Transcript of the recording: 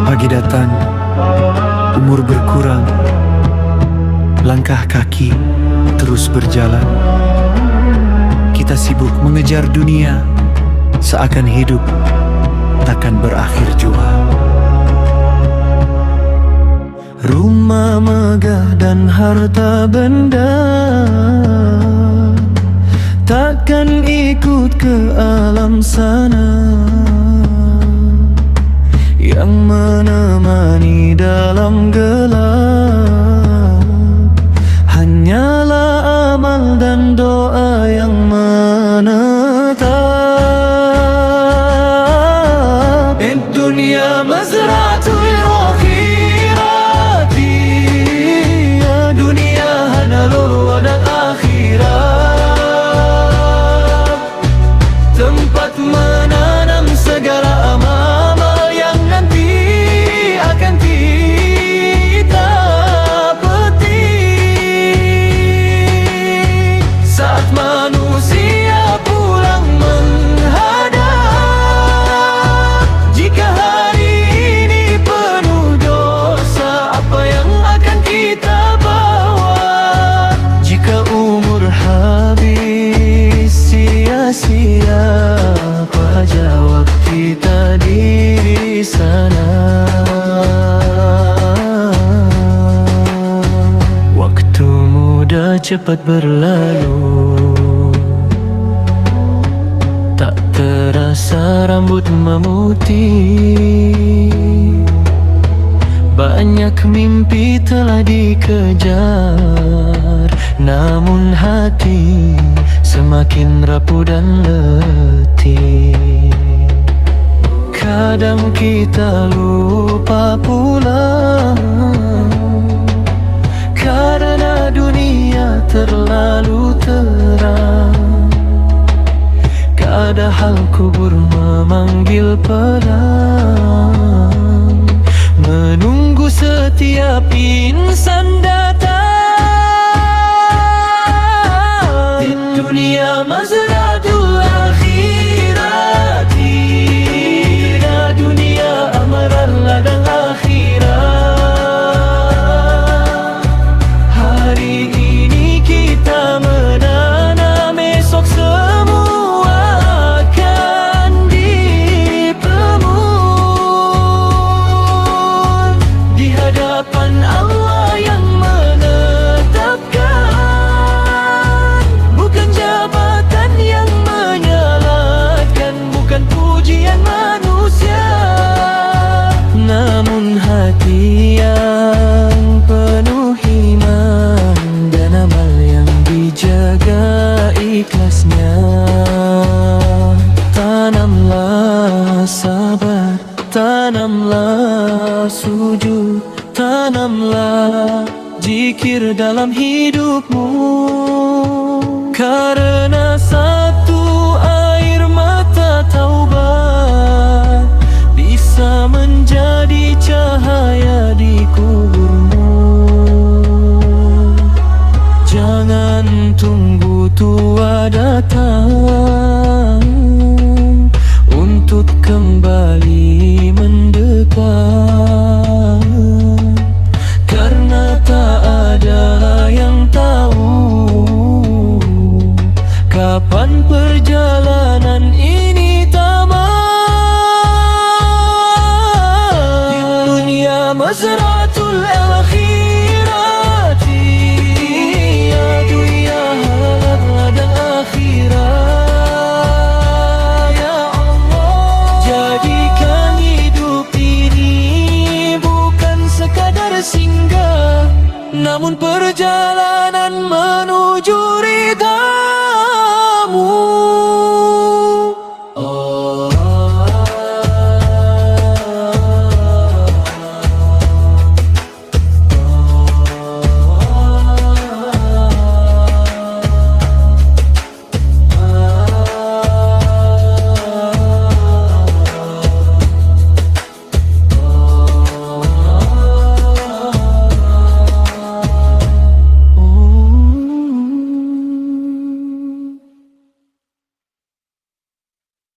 Pagi datang, umur berkurang, langkah kaki terus berjalan. Kita sibuk mengejar dunia, seakan hidup takkan berakhir jua. Rumah megah dan harta benda takkan ikut ke alam sana. Yang menemani dalam gelap hanyalah amal dan doa yang menetap. Dunia mazratul akhirati, ya dunia hanalul wadang akhirat, tempat menanam segala amal yang nanti akan kita petik saat manusia pulang menghadap. Jika hari ini penuh dosa, apa yang akan kita bawa? Jika umur habis sia-sia, apa jawab kita di sana? Waktu muda cepat berlalu, tak terasa rambut memutih. Banyak mimpi telah dikejar, namun hati semakin rapuh dan letih. Kadang kita lupa pulang karena dunia terlalu terang. Padahal kubur memanggil pelang, menunggu setiap insan datang. Di dunia mazratul akhirati, da dunia amaran ladang akhirat. Hari ini kita menanam, esok semua akan dipemun di hadapan Allah yang menetapkan. Bukan jabatan yang menyalatkan, bukan pujian manusia, namun hati yang penuh iman dan amal yang dijaga ikhlasnya. Tanamlah sabar, tanamlah sujud, tanamlah zikir dalam hidupmu. Karena satu air mata taubat bisa menjadi cahaya di kuburmu. Jangan tunggu tua datang untuk kembali mendekat, karena tak ada yang tahu kapan perjalanan ini tamat. Di dunia mazratul